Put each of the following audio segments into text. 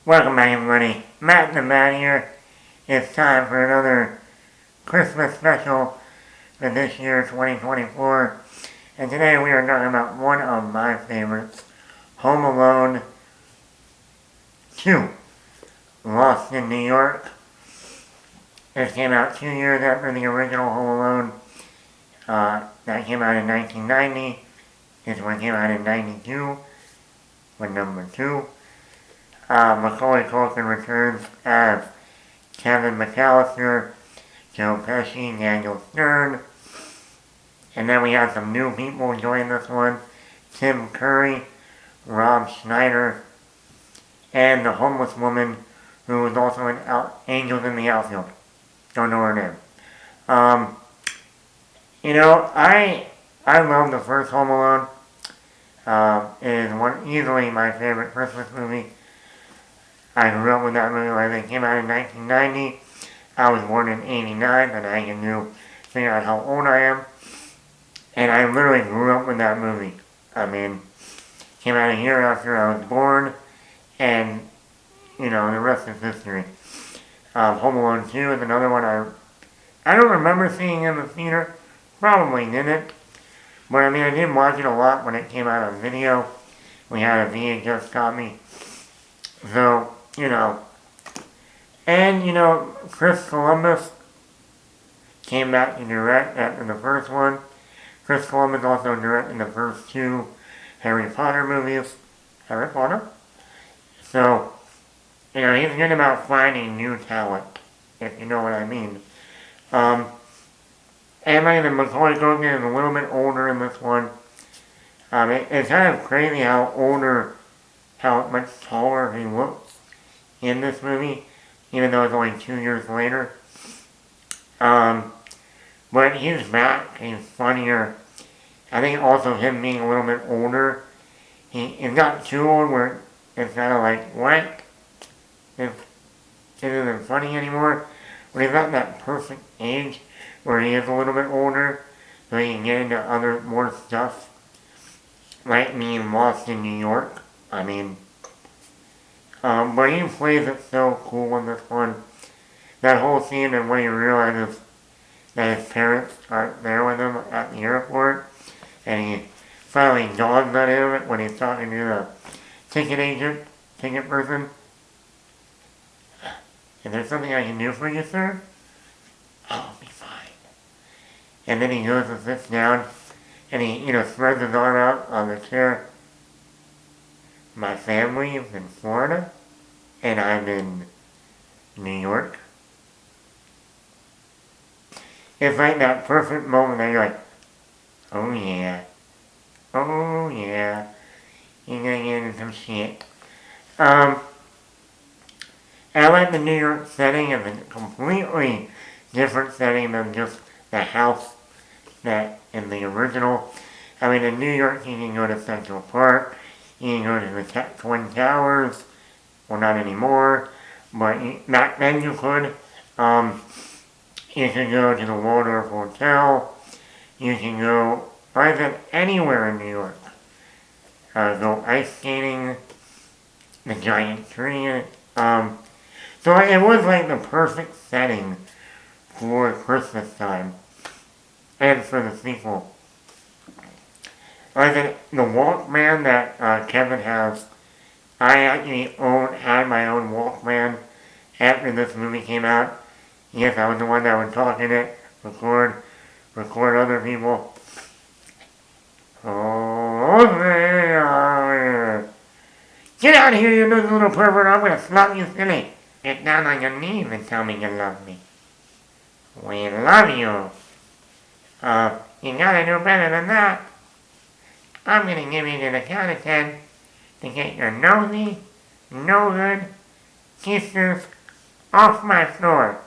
Welcome back, everybody. Matt the Man here. It's time for another Christmas special for this year, 2024. And today we are talking about one of my favorites, Home Alone 2, Lost in New York. This came out 2 years after the original Home Alone. That came out in 1990. This one came out in 92, with number 2. Macaulay Culkin returns as Kevin McAllister, Joe Pesci, Daniel Stern. And then we have some new people join this one. Tim Curry, Rob Schneider, and the homeless woman who was also in Angels in the Outfield. Don't know her name. I love the first Home Alone. It is easily my favorite Christmas movie. I grew up with that movie when it came out in 1990. I was born in 89, and I can figure out how old I am. And I literally grew up with that movie. I mean, came out a year after I was born, and, the rest is history. Home Alone 2 is another one I don't remember seeing in the theater. Probably didn't. But I did watch it a lot when it came out on video. We had a VHS copy. So, and, Chris Columbus came back to direct after the first one. Chris Columbus also directed the first 2 Harry Potter movies. Harry Potter? So, he's good about finding new talent, if you know what I mean. And like the Macaulay Culkin is a little bit older in this one. It's kind of crazy how much taller he looks in this movie, even though it's only 2 years later. But he's back, he's funnier. I think also him being a little bit older, he's not too old where it's kind of like, what? It isn't funny anymore. when he's at that perfect age where he is a little bit older, so he can get into other more stuff, like being lost in New York. I mean, but he plays it so cool in this one. That whole scene and when he realizes that his parents aren't there with him at the airport, and he finally dawns on him when he's talking to the ticket person. Is there something I can do for you, sir? I'll be fine. And then he goes and sits down, and he, spreads his arm out on the chair. My family is in Florida, and I'm in New York. It's like that perfect moment that you're like, oh yeah, you're gonna get into some shit. I like the New York setting as a completely different setting than just the house that in the original. I mean, in New York, you can go to Central Park, you can go to the Twin Towers, well, not anymore, but back then you could. You can go to the Waldorf Hotel, you can go, I said anywhere in New York. Go ice skating, the giant tree. So it was like the perfect setting for Christmas time and for the sequel. I think the Walkman that Kevin has, I actually had my own Walkman after this movie came out. Yes, I was the one that would talk in it, record other people. Oh, get out of here, you little pervert, I'm gonna slap you silly. Get down on your knees and tell me you love me. We love you. You gotta do better than that. I'm gonna give you to the count of 10 to get your nosy, no good kisses off my floor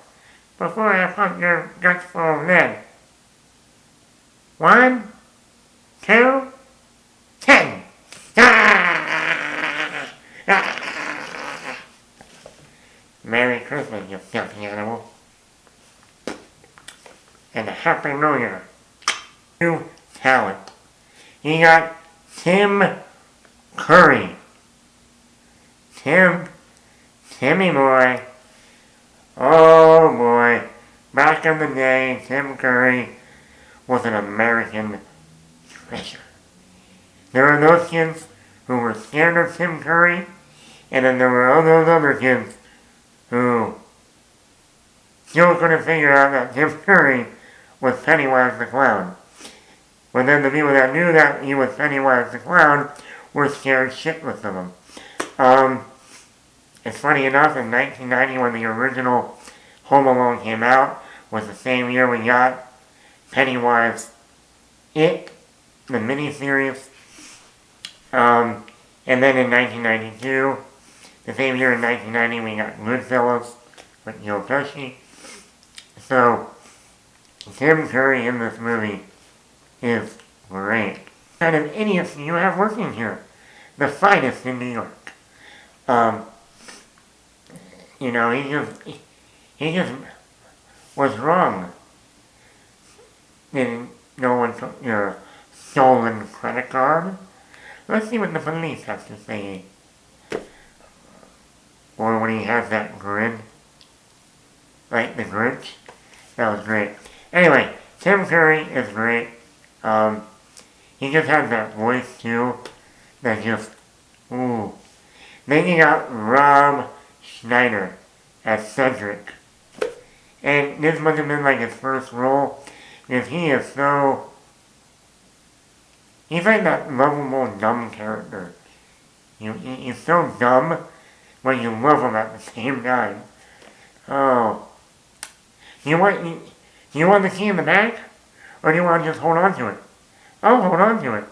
before I pump your guts full of lead. 1, 2, 10. Merry Christmas, you filthy animal. And a Happy New Year. New talent. You got Tim Curry. Timmy boy. Oh boy. Back in the day, Tim Curry was an American treasure. There were those kids who were scared of Tim Curry, and then there were all those other kids who still couldn't figure out that Tim Curry was Pennywise the Clown. But then the people that knew that he was Pennywise the Clown were scared shitless of him. It's funny enough, in 1990 when the original Home Alone came out, was the same year we got Pennywise It, the miniseries. And then in 1992, the same year in 1990, we got Goodfellas with Joe Pesci. So, Tim Curry in this movie is great. What kind of idiots do you have working here? The finest in New York. He just was wrong. Didn't no one took your stolen credit card? Let's see what the police have to say. Or when he has that grin. Like the Grinch. That was great. Anyway, Tim Curry is great. He just has that voice too. That just, ooh. Then you got Rob Schneider as Cedric. And this must have been like his first role. Because he is so... He's like that lovable dumb character. He's so dumb, but you love him at the same time. Oh. You want the key in the back? Or do you want to just hold on to it? I'll hold on to it.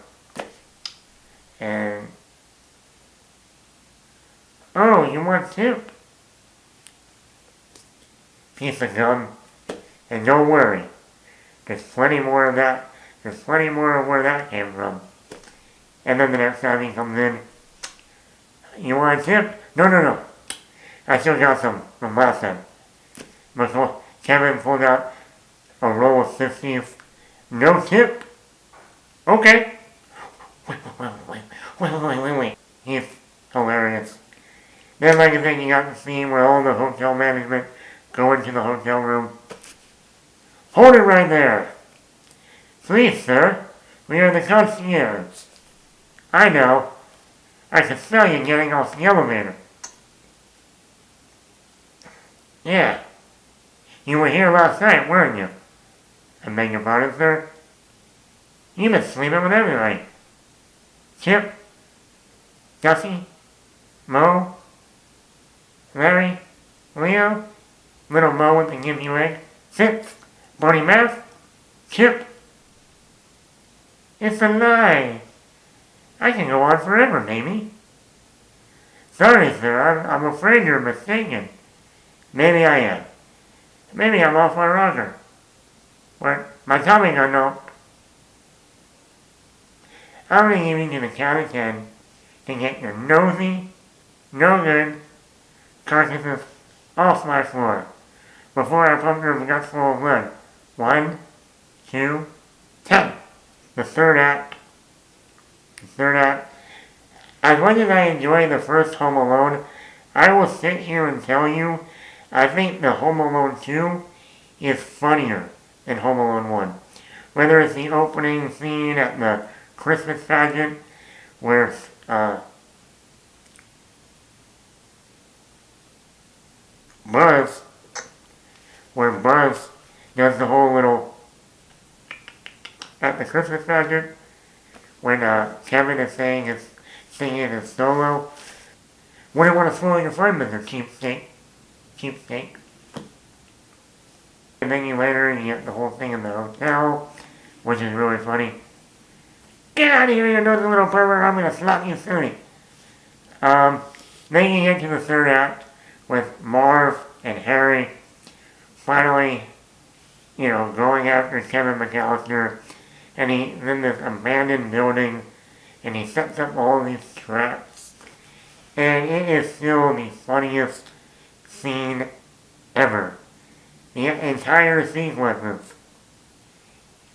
And... Oh, you want tip? Piece of gum. And don't worry. There's plenty more of that. There's plenty more of where that came from. And then the next time he comes in, you want a tip? No. I still got some from last time. Kevin pulled out a roll of 50s. No tip? Okay. Wait. He's hilarious. Then, like I said, you got the scene where all the hotel management go into the hotel room. Hold it right there. Please, sir. We are the concierge. I know. I can smell you getting off the elevator. Yeah. You were here last night, weren't you? I beg your pardon, sir? You've been sleeping with everybody. Chip? Gussie? Mo? Larry? Leo? Little Mo with the gimpy leg? Fitz? Bonnie Mouth? Chip? It's a lie. I can go on forever, maybe. Sorry, sir, I'm afraid you're mistaken. Maybe I am. Maybe I'm off my rocker. What? My tummy got no. I'm gonna give you to the count of 10 to get your nosy, no good carcasses off my floor before I pump your guts full of blood. 1, 2, 10. The third act. As much as I enjoy the first Home Alone, I will sit here and tell you, I think the Home Alone 2 is funnier than Home Alone 1. Whether it's the opening scene at the Christmas pageant, where Buzz does the whole little, at the Christmas pageant, when Kevin is singing his solo. Wouldn't want to spoil your fun, Mr. Cheapskate. And then later you get the whole thing in the hotel, which is really funny. Get out of here, you nosy little pervert, I'm gonna slap you silly. Then you get to the third act with Marv and Harry finally, going after Kevin McAllister, and he's in this abandoned building, and he sets up all these traps. And it is still the funniest scene ever. The entire sequences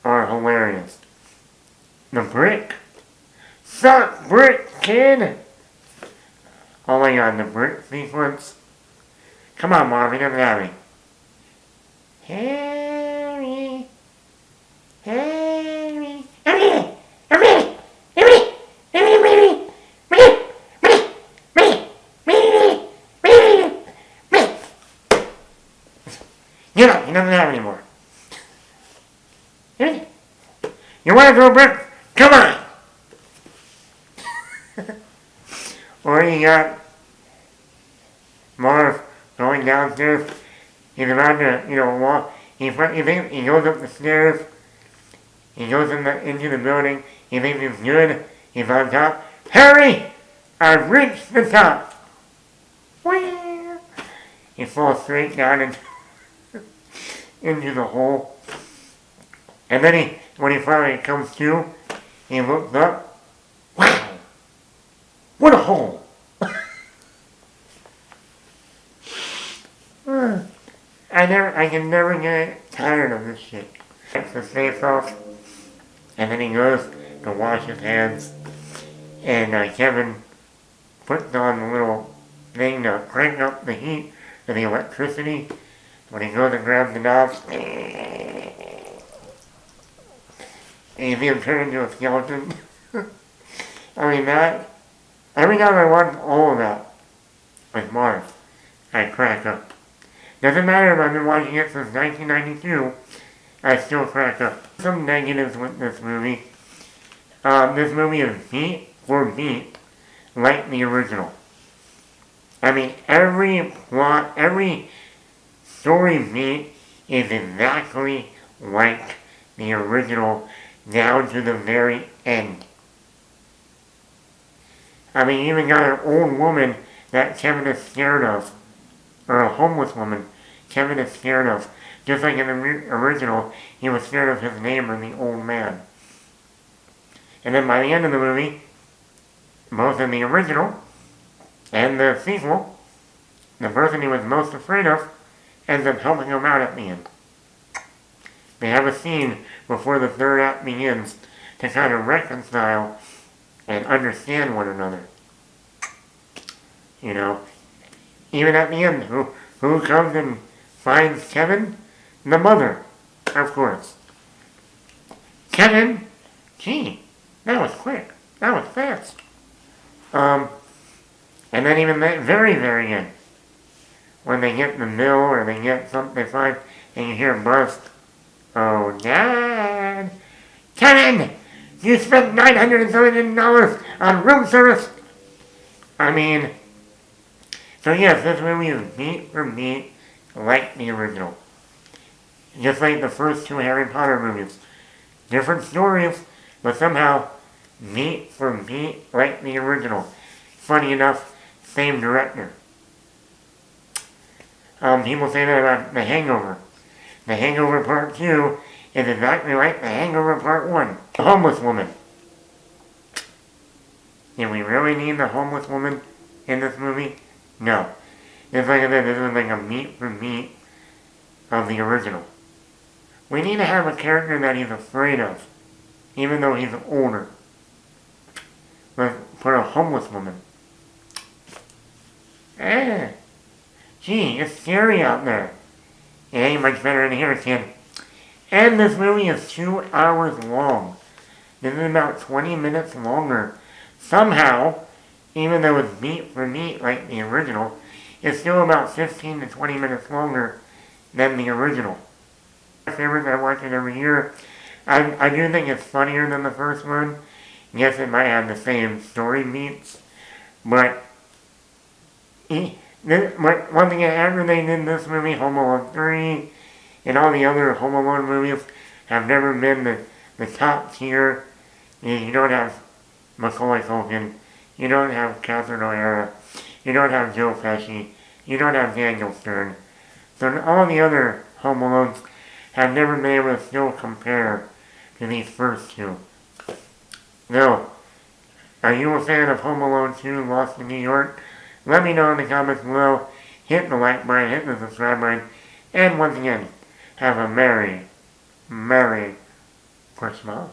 are hilarious. The brick. Suck brick, kid! Oh my god, the brick sequence. Come on, Mom, he doesn't have me. Harry. Get up, he doesn't have anymore. You want to throw brick? Come on! Or you got Marv going downstairs. He's about to, walk. He goes up the stairs. He goes into the building. He thinks he's good. He's on top. Harry! I've reached the top. He falls straight down into the hole. And then when he finally comes to, he looks up. Wow! What a hole! I can never get tired of this shit. Takes the face off, and then he goes to wash his hands, and Kevin puts on the little thing to crank up the heat of the electricity. When he goes and grabs the knobs, and you see him turn into a skeleton. I mean, every time I watch all of that with Marv, I crack up. Doesn't matter if I've been watching it since 1992, I still crack up. Some negatives with this movie. This movie is beat for beat like the original. I mean, every plot, every story beat is exactly like the original down to the very end. I mean, you even got an old woman that Kevin is scared of, or a homeless woman Kevin is scared of. Just like in the original, he was scared of his neighbor, the old man. And then by the end of the movie, both in the original and the sequel, the person he was most afraid of ends up helping him out at the end. They have a scene before the third act begins to kind of reconcile and understand one another. You know, even at the end, who comes and finds Kevin? The mother, of course. Kevin, gee, that was quick. That was fast. And then even that very, very end, when they get the mill or they get something they find and you hear a bust, oh, Dad! Kevin! You spent $930 on room service! I mean, so yes, this movie is beat for beat like the original. Just like the first two Harry Potter movies. Different stories, but somehow beat for beat like the original. Funny enough, same director. People say that about The Hangover. The Hangover Part 2 is exactly like The Hangover Part 1. The homeless woman. Did we really need the homeless woman in this movie? No. It's like I said, this is like a meat for meat of the original. We need to have a character that he's afraid of, even though he's older. Let's put a homeless woman. Gee, it's scary out there. It ain't much better in here, kid. And this movie is 2 hours long. This is about 20 minutes longer. Somehow, even though it's meat for meat like the original, it's still about 15 to 20 minutes longer than the original. My favorite, I watch it every year. I do think it's funnier than the first one. Yes, it might have the same story beats, but one thing after they did this movie, Home Alone 3, and all the other Home Alone movies have never been the top tier. You don't have Macaulay Culkin, you don't have Catherine O'Hara, you don't have Joe Pesci, you don't have Daniel Stern. So all the other Home Alones have never been able to still compare to these first two. So, are you a fan of Home Alone 2, Lost in New York? Let me know in the comments below. Hit the like button, hit the subscribe button, and once again, have a Merry Christmas.